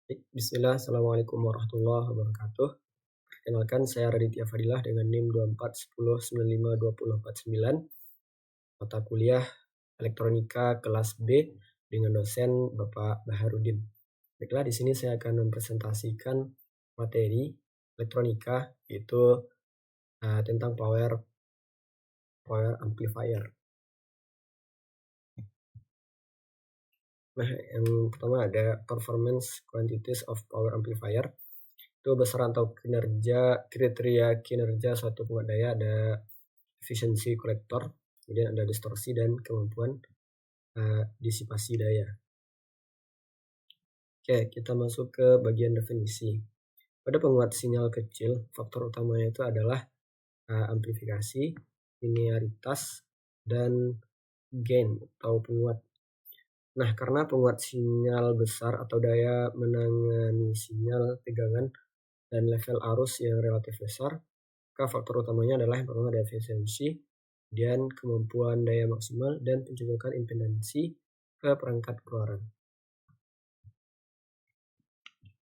Bismillah, Assalamualaikum warahmatullahi wabarakatuh. Perkenalkan, saya Raditya Fadilah dengan NIM 2410952049, mata kuliah Elektronika kelas B dengan dosen Bapak Baharudin. Baiklah, di sini saya akan mempresentasikan materi elektronika, yaitu tentang power amplifier. Nah, yang pertama ada performance quantities of power amplifier. Itu besaran atau kriteria kinerja suatu penguat daya, ada efisiensi kolektor, kemudian ada distorsi dan kemampuan disipasi daya. Oke, kita masuk ke bagian definisi. Pada penguat sinyal kecil, faktor utamanya itu adalah amplifikasi, linearitas, dan gain atau penguat. Nah, karena penguat sinyal besar atau daya menangani sinyal tegangan dan level arus yang relatif besar, maka faktor utamanya adalah yang pertama ada efisiensi, dan kemampuan daya maksimal, dan pencocokan impedansi ke perangkat keluaran.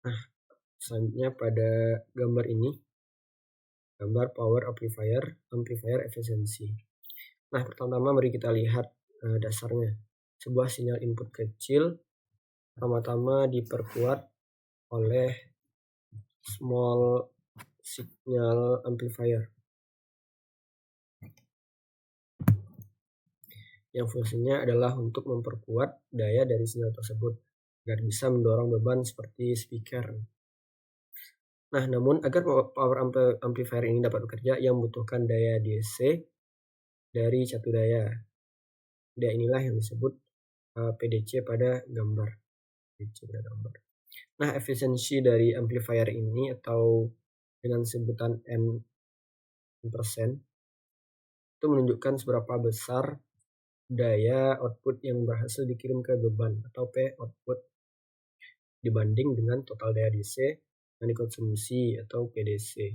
Nah, selanjutnya pada gambar ini, gambar power amplifier efisiensi. Nah, pertama-tama mari kita lihat dasarnya. Sebuah sinyal input kecil pertama-tama diperkuat oleh small signal amplifier yang fungsinya adalah untuk memperkuat daya dari sinyal tersebut agar bisa mendorong beban seperti speaker. Nah, namun agar power amplifier ini dapat bekerja, ia membutuhkan daya DC dari satu daya. Daya inilah yang disebut PDC pada gambar. Nah, efisiensi dari amplifier ini atau dengan sebutan N% itu menunjukkan seberapa besar daya output yang berhasil dikirim ke beban atau P output dibanding dengan total daya DC yang dikonsumsi atau PDC.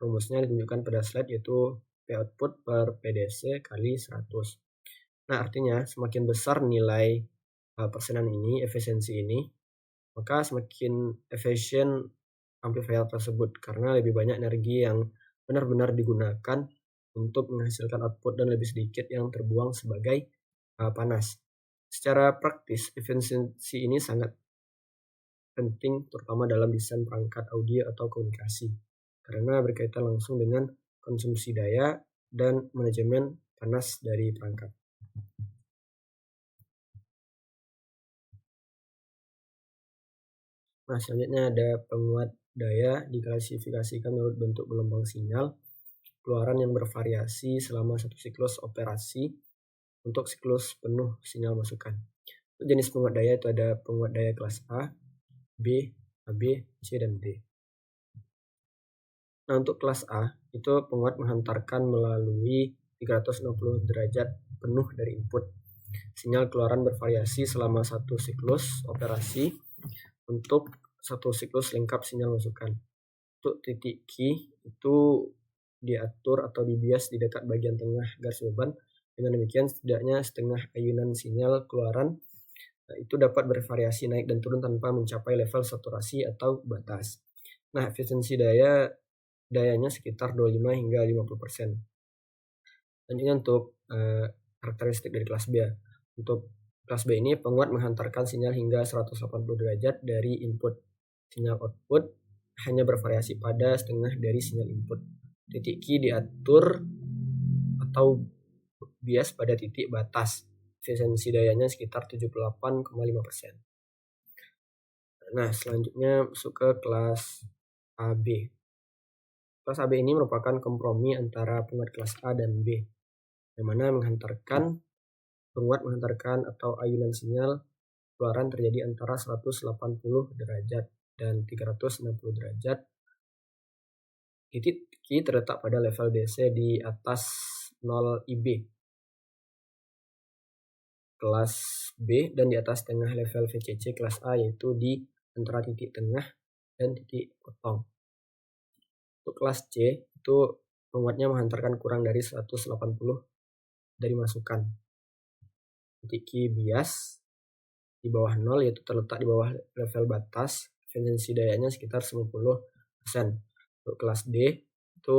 Rumusnya ditunjukkan pada slide, yaitu P output per PDC kali 100. Nah, artinya semakin besar nilai persenan ini, efisiensi ini, maka semakin efisien amplifier tersebut karena lebih banyak energi yang benar-benar digunakan untuk menghasilkan output dan lebih sedikit yang terbuang sebagai panas. Secara praktis, efisiensi ini sangat penting terutama dalam desain perangkat audio atau komunikasi karena berkaitan langsung dengan konsumsi daya dan manajemen panas dari perangkat. Nah, selanjutnya ada penguat daya diklasifikasikan menurut bentuk gelombang sinyal keluaran yang bervariasi selama satu siklus operasi untuk siklus penuh sinyal masukan. Untuk jenis penguat daya itu ada penguat daya kelas A, B, AB, C, dan D. Nah, untuk kelas A itu penguat menghantarkan melalui 360 derajat penuh dari input. Sinyal keluaran bervariasi selama satu siklus operasi untuk satu siklus lengkap sinyal masukan. Untuk titik key itu diatur atau dibias di dekat bagian tengah garis beban. Dengan demikian setidaknya setengah ayunan sinyal keluaran itu dapat bervariasi naik dan turun tanpa mencapai level saturasi atau batas. Nah, efisiensi dayanya sekitar 25 hingga 50%. Selanjutnya untuk karakteristik dari kelas B. Untuk kelas B ini penguat menghantarkan sinyal hingga 180 derajat dari input. Sinyal output hanya bervariasi pada setengah dari sinyal input. Titik key diatur atau bias pada titik batas. Efisiensi dayanya sekitar 78,5%. Nah, selanjutnya masuk ke kelas AB. Kelas AB ini merupakan kompromi antara penguat kelas A dan B, yang mana penguat menghantarkan atau ayunan sinyal keluaran terjadi antara 180 derajat dan 360 derajat. Titik key terletak pada level DC di atas 0 IB kelas B dan di atas tengah level VCC kelas A, yaitu di antara titik tengah dan titik potong. Untuk kelas C itu penguatnya menghantarkan kurang dari 180 dari masukan. Titik key bias di bawah 0, yaitu terletak di bawah level batas efisiensi dayanya sekitar 90%. Untuk kelas D itu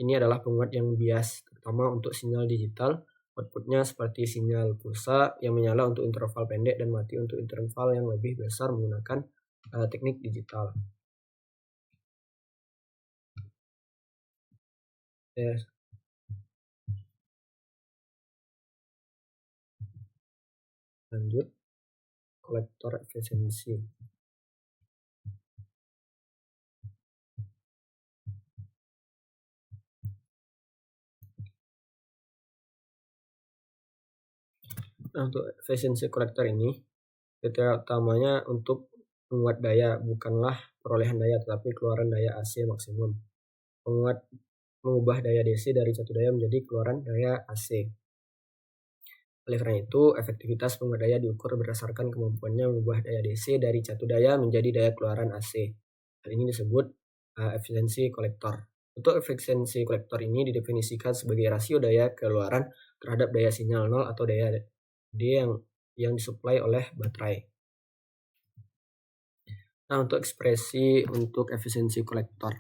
ini adalah penguat yang bias, terutama untuk sinyal digital. Outputnya seperti sinyal pulsa yang menyala untuk interval pendek dan mati untuk interval yang lebih besar menggunakan teknik digital. Lanjut, kolektor efisiensi. Nah, untuk efisiensi kolektor ini, kriteria utamanya untuk penguat daya bukanlah perolehan daya, tetapi keluaran daya AC maksimum. Penguat mengubah daya DC dari satu daya menjadi keluaran daya AC. Oleh karena itu, efektivitas penguat daya diukur berdasarkan kemampuannya mengubah daya DC dari satu daya menjadi daya keluaran AC. Hal ini disebut efisiensi kolektor. Untuk efisiensi kolektor ini didefinisikan sebagai rasio daya keluaran terhadap daya sinyal 0 atau daya D yang disuplai oleh baterai. Nah, untuk ekspresi untuk efisiensi kolektor.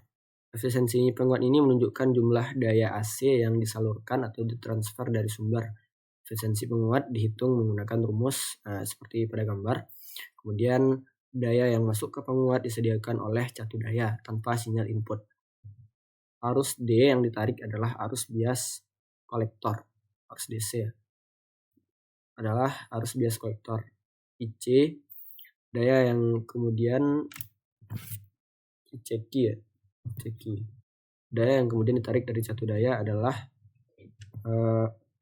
Efisiensi penguat ini menunjukkan jumlah daya AC yang disalurkan atau ditransfer dari sumber. Efisiensi penguat dihitung menggunakan rumus seperti pada gambar. Kemudian daya yang masuk ke penguat disediakan oleh catu daya tanpa sinyal input. Arus D yang ditarik adalah arus bias kolektor, arus DC adalah arus bias kolektor. IC daya yang kemudian ceki daya yang kemudian ditarik dari catu daya adalah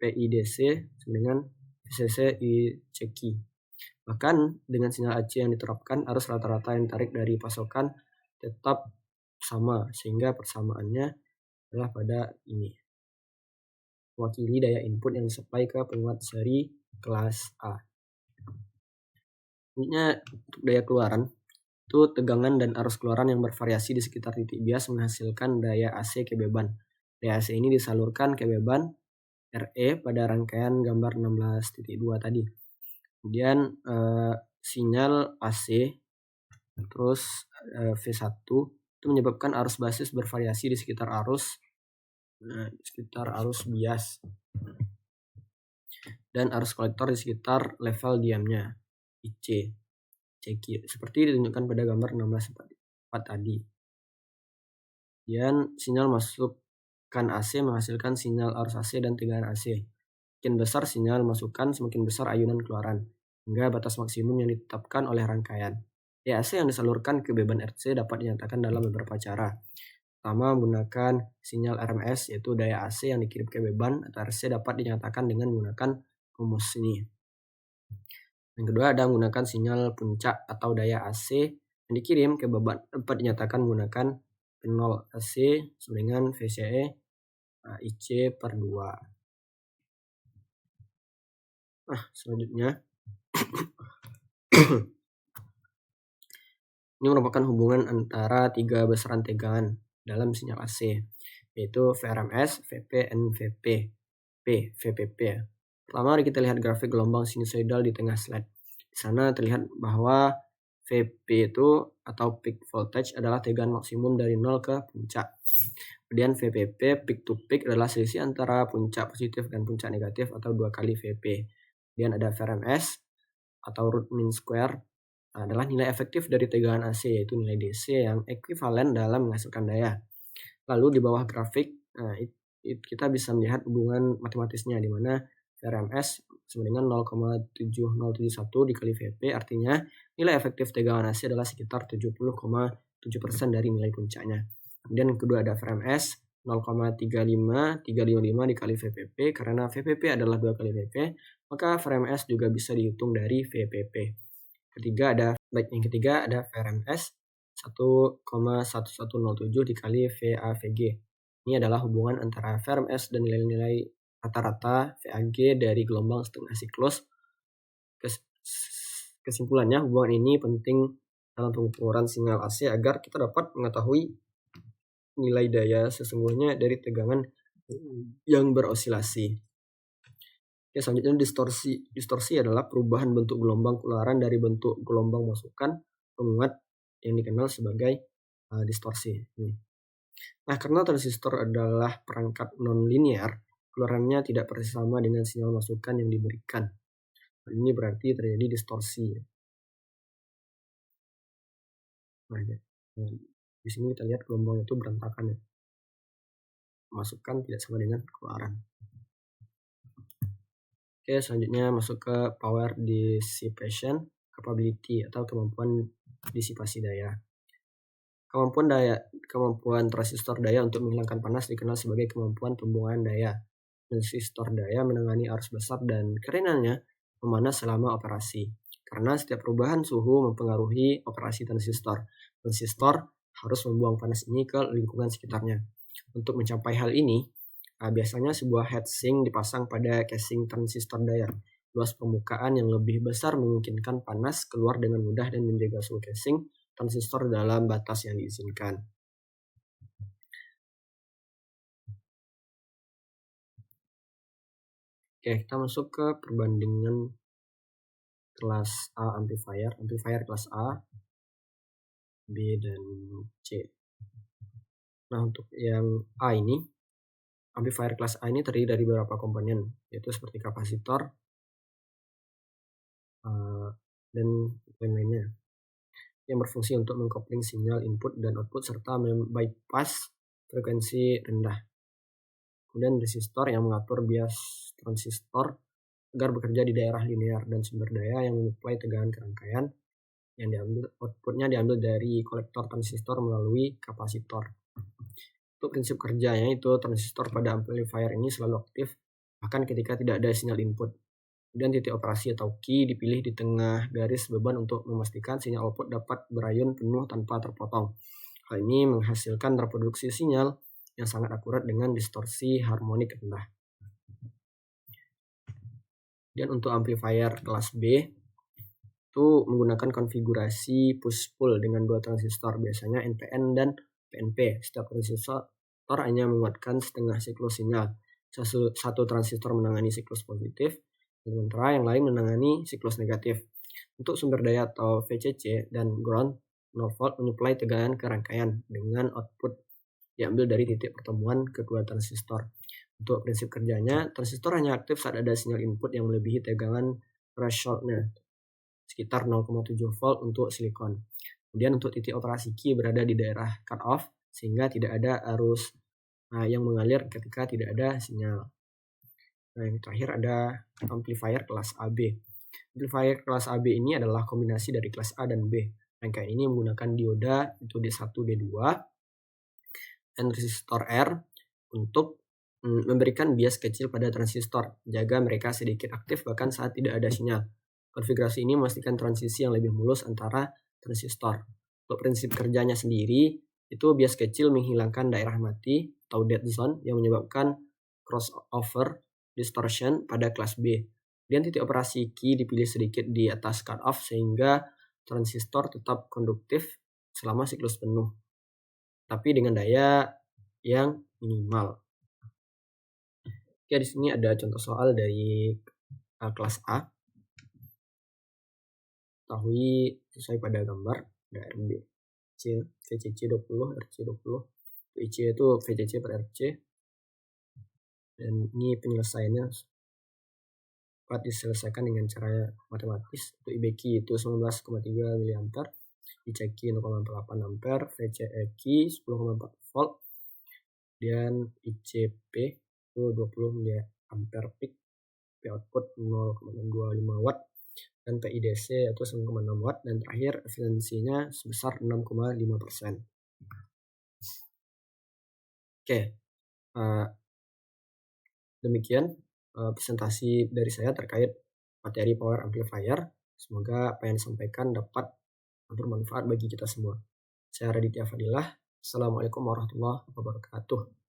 PIDC dengan VCC ceki. Bahkan dengan sinyal AC yang diterapkan, arus rata-rata yang ditarik dari pasokan tetap sama, sehingga persamaannya adalah pada ini. Mewakili daya input yang disuplai ke penguat seri kelas A. Selanjutnya untuk daya keluaran, itu tegangan dan arus keluaran yang bervariasi di sekitar titik bias menghasilkan daya AC kebeban. Daya AC ini disalurkan kebeban RE pada rangkaian gambar 16.2 tadi. Kemudian sinyal AC terus V1 itu menyebabkan arus basis bervariasi di sekitar arus bias dan arus kolektor di sekitar level diamnya IC ceki seperti ditunjukkan pada gambar 16.4 tadi. Kemudian sinyal masukkan AC menghasilkan sinyal arus AC dan tegangan AC. Semakin besar sinyal masukan, semakin besar ayunan keluaran, hingga batas maksimum yang ditetapkan oleh rangkaian. Daya AC yang disalurkan ke beban RC dapat dinyatakan dalam beberapa cara. Pertama, menggunakan sinyal RMS, yaitu daya AC yang dikirim ke beban atau RC dapat dinyatakan dengan menggunakan rumus ini. Yang kedua, ada menggunakan sinyal puncak atau daya AC yang dikirim ke beban dapat dinyatakan menggunakan P0 AC sama dengan VCE IC per 2. Nah, selanjutnya ini merupakan hubungan antara tiga besaran tegangan dalam sinyal AC, yaitu VRMS, VP, dan VPP. Pertama, mari kita lihat grafik gelombang sinusoidal di tengah slide. Di sana terlihat bahwa VP itu atau peak voltage adalah tegangan maksimum dari 0 ke puncak. Kemudian VPP, peak to peak, adalah selisih antara puncak positif dan puncak negatif atau 2 kali VP. Kemudian ada VRMS atau root mean square adalah nilai efektif dari tegangan AC, yaitu nilai DC yang ekuivalen dalam menghasilkan daya. Lalu di bawah grafik kita bisa melihat hubungan matematisnya, di mana VRMS sama dengan 0,7071 dikali VP, artinya nilai efektif tegangan AC adalah sekitar 70,7% dari nilai puncaknya. Kemudian yang kedua ada VRMS 0,35355 dikali VPP, karena VPP adalah 2 kali VP, maka VRMS juga bisa dihitung dari VPP. Yang ketiga ada VRMS 1,1107 dikali VAVG. Ini adalah hubungan antara VRMS dan nilai-nilai rata-rata VAG dari gelombang setengah siklus. Kesimpulannya, hubungan ini penting dalam pengukuran sinyal AC agar kita dapat mengetahui nilai daya sesungguhnya dari tegangan yang berosilasi. Selanjutnya distorsi. Distorsi adalah perubahan bentuk gelombang keluaran dari bentuk gelombang masukan penguat yang dikenal sebagai distorsi. Nah, karena transistor adalah perangkat non-linear, keluarannya tidak persis sama dengan sinyal masukan yang diberikan. Ini berarti terjadi distorsi. Nah, di sini kita lihat gelombang itu berantakan ya. Masukan tidak sama dengan keluaran. Oke, selanjutnya masuk ke power dissipation capability atau kemampuan disipasi daya. Kemampuan transistor daya untuk menghilangkan panas dikenal sebagai kemampuan pembuangan daya. Transistor daya menangani arus besar dan kerenannya memanas selama operasi. Karena setiap perubahan suhu mempengaruhi operasi transistor. Transistor harus membuang panas ini ke lingkungan sekitarnya. Untuk mencapai hal ini, biasanya sebuah heatsink dipasang pada casing transistor daya. Luas permukaan yang lebih besar memungkinkan panas keluar dengan mudah dan menjaga suhu casing transistor dalam batas yang diizinkan. Oke, kita masuk ke perbandingan kelas A amplifier kelas A, B, dan C. Nah, untuk yang A ini, amplifier kelas A ini terdiri dari beberapa komponen, yaitu seperti kapasitor dan lain-lainnya, yang berfungsi untuk mengkopling sinyal input dan output serta bypass frekuensi rendah. Kemudian resistor yang mengatur bias transistor agar bekerja di daerah linear, dan sumber daya yang menyuplai tegangan ke rangkaian yang outputnya diambil dari kolektor transistor melalui kapasitor. Untuk prinsip kerjanya itu transistor pada amplifier ini selalu aktif bahkan ketika tidak ada sinyal input. Kemudian titik operasi atau key dipilih di tengah garis beban untuk memastikan sinyal output dapat berayun penuh tanpa terpotong. Hal ini menghasilkan reproduksi sinyal yang sangat akurat dengan distorsi harmonik rendah. Dan untuk amplifier kelas B itu menggunakan konfigurasi push-pull dengan 2 transistor, biasanya NPN dan PNP. Setiap transistor hanya menguatkan setengah siklus sinyal. Satu transistor menangani siklus positif, sementara yang lain menangani siklus negatif. Untuk sumber daya atau VCC dan ground, 0 volt menyuplai tegangan ke rangkaian dengan output diambil dari titik pertemuan kedua transistor. Untuk prinsip kerjanya, transistor hanya aktif saat ada sinyal input yang melebihi tegangan threshold-nya, sekitar 0,7 volt untuk silikon. Kemudian untuk titik operasi key berada di daerah cut off, sehingga tidak ada arus yang mengalir ketika tidak ada sinyal. Nah, yang terakhir ada amplifier kelas AB. Amplifier kelas AB ini adalah kombinasi dari kelas A dan B. Rangkaian ini menggunakan dioda itu D1, D2, dan resistor R untuk memberikan bias kecil pada transistor, jaga mereka sedikit aktif bahkan saat tidak ada sinyal. Konfigurasi ini memastikan transisi yang lebih mulus antara transistor. Untuk prinsip kerjanya sendiri, itu bias kecil menghilangkan daerah mati atau dead zone yang menyebabkan crossover distortion pada kelas B. Dan titik operasi key dipilih sedikit di atas cut off sehingga transistor tetap konduktif selama siklus penuh, tapi dengan daya yang minimal. Oke, di sini ada contoh soal dari kelas A. Ketahui sesuai pada gambar ada RB, VCC 20, RC 20. IC itu VCC per RC. Dan ini penyelesaiannya dapat diselesaikan dengan cara matematis. Untuk IBQ itu 19,3 mA, ICQ 0,48 ampere, VCEQ 10,4 volt, dan ICP itu 20 mA peak, P output 0,625 watt, dan PIDC itu 9,6 watt, dan terakhir efisiensinya sebesar 6,5%. Oke, demikian presentasi dari saya terkait materi power amplifier. Semoga apa yang disampaikan dapat bermanfaat bagi kita semua. Saya Raditya Fadilah. Assalamualaikum warahmatullahi wabarakatuh.